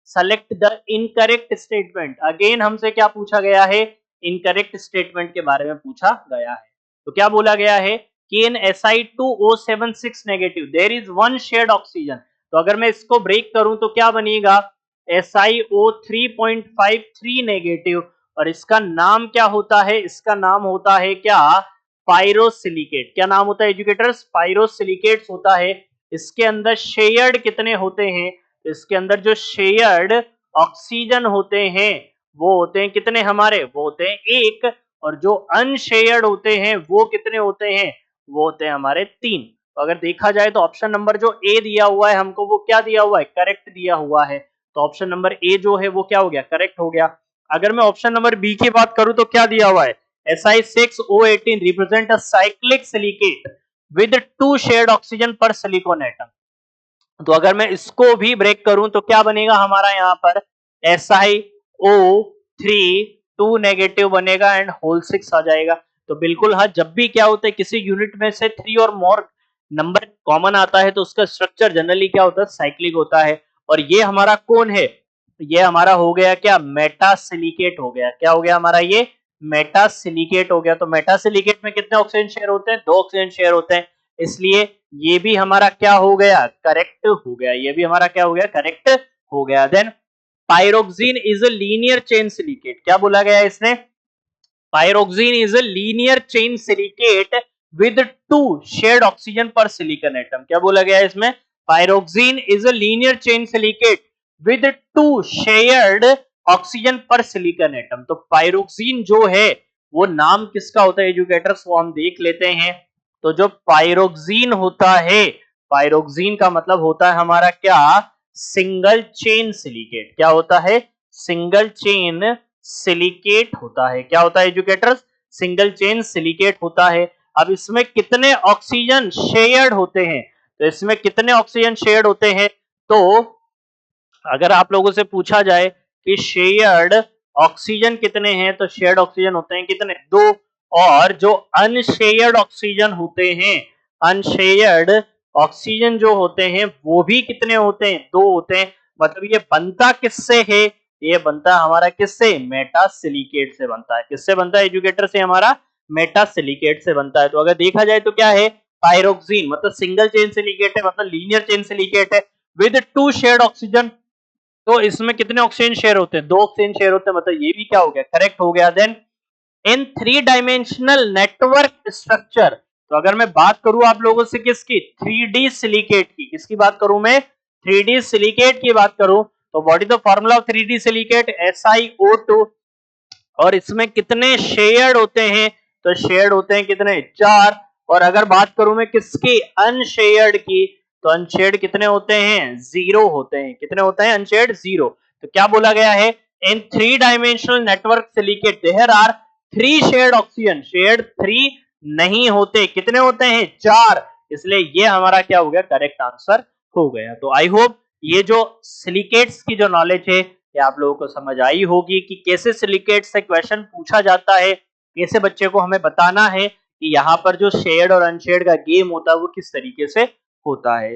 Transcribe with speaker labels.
Speaker 1: Select the incorrect statement. Again हमसे क्या पूछा गया है, इनकरेक्ट स्टेटमेंट के बारे में पूछा गया है। तो क्या बोला गया है कि in Si2O76 negative there is one shared oxygen. तो अगर मैं इसको ब्रेक करूं तो क्या बनेगा, SiO3.53 नेगेटिव, और इसका नाम क्या होता है, इसका नाम होता है क्या, पायरोसिलिकेट। क्या नाम होता है एजुकेटर्स, पायरोसिलिकेट्स होता है। इसके अंदर शेयर्ड कितने होते हैं, इसके अंदर जो शेयर्ड ऑक्सीजन होते हैं वो होते हैं कितने हमारे, वो होते हैं एक, और जो अनशेयर्ड होते हैं वो कितने होते हैं, वो होते हैं हमारे 3। तो अगर देखा जाए तो ऑप्शन नंबर जो ए दिया हुआ है हमको, वो क्या दिया हुआ है, करेक्ट दिया हुआ है। तो ऑप्शन नंबर ए जो है वो क्या हो गया, करेक्ट हो गया। अगर मैं ऑप्शन नंबर बी की बात करूं तो क्या दिया हुआ है, Si6O18 represent a cyclic silicate with 2 shared oxygen per silicon atom। तो अगर मैं इसको भी ब्रेक करूं तो क्या बनेगा हमारा यहाँ पर, SiO3 2 नेगेटिव बनेगा एंड होल 6 आ जाएगा। तो बिल्कुल हाँ, जब भी क्या होता है किसी यूनिट में से 3 और मोर नंबर कॉमन आता है तो उसका स्ट्रक्चर जनरली क्या होता है, साइक्लिक होता है। और ये हमारा कौन है, ये हमारा हो गया क्या, मेटासिलिकेट हो गया। क्या हो गया हमारा, ये मेटासिलिकेट हो गया। तो मेटासिलिकेट में कितने ऑक्सीजन शेयर होते हैं, 2 ऑक्सीजन शेयर होते हैं, इसलिए ये भी हमारा क्या हो गया, करेक्ट हो गया। ये भी हमारा क्या हो गया, करेक्ट हो गया। Then pyroxene is a linear chain silicate. क्या बोला गया है इसने, pyroxene is a linear chain silicate with 2 shared oxygen per silicon atom. क्या बोला गया है इसमें, pyroxene is a linear chain silicate with 2 shared oxygen per silicon atom. तो पायरोक्सिन जो है वो नाम किसका होता है एजुकेटर्स, वो हम देख लेते हैं। तो जो पायरोक्सिन होता है, पायरोक्सिन का मतलब होता है हमारा क्या, सिंगल चेन सिलिकेट। क्या होता है, सिंगल चेन सिलिकेट होता है। क्या होता है एजुकेटर्स, सिंगल चेन सिलिकेट होता है। अब इसमें कितने ऑक्सीजन शेयर्ड होते हैं, तो इसमें कितने ऑक्सीजन शेयर्ड होते हैं, तो अगर आप लोगों से पूछा जाए कि शेयर्ड ऑक्सीजन कितने हैं, तो शेयर्ड ऑक्सीजन होते हैं कितने, 2। और जो अनशेयर्ड ऑक्सीजन होते हैं, अनशेयर्ड ऑक्सीजन जो होते हैं वो भी कितने होते हैं, 2 होते हैं। मतलब ये बनता किससे है, ये बनता है हमारा किससे, मेटासिलिकेट से बनता है। किससे बनता है एजुकेटर से, हमारा मेटासिलिकेट से बनता है। तो अगर देखा जाए तो क्या है, पायरोक्सिन मतलब सिंगल चेन सिलिकेट है, मतलब लीनियर चेन सिलिकेट है विद 2 शेयर्ड ऑक्सीजन। तो इसमें कितने ऑक्सीजन शेयर होते हैं, 2 ऑक्सीजन शेयर होते हैं, मतलब ये भी क्या हो गया, करेक्ट हो गया। Then in 3 dimensional network structure. तो अगर मैं बात करूं आप लोगों से किसकी, 3D सिलिकेट की, किसकी बात करूं मैं, 3D सिलिकेट की बात करूं, तो what is the formula of 3D silicate, SiO2। और इसमें कितने शेयर्ड होते हैं, तो शेयर्ड होते हैं कितने, 4। और अगर बात करूं मैं किसकी, अनशेयर्ड की, तो अनशेयर्ड कितने होते हैं, 0 होते हैं। कितने होते हैं अनशेयर्ड, 0। तो क्या बोला गया है, in 3 dimensional network silicate there are 3 shared oxygen, shared 3 नहीं होते, कितने होते हैं, 4। इसलिए ये हमारा क्या हो गया, करेक्ट आंसर हो गया। तो आई होप ये जो सिलिकेट्स की जो नॉलेज है ये आप लोगों को समझ आई होगी कि कैसे सिलिकेट से क्वेश्चन पूछा जाता है, कैसे बच्चे को हमें बताना है कि यहाँ पर जो शेयर्ड और अनशेयर्ड का गेम होता है वो किस तरीके से होता है।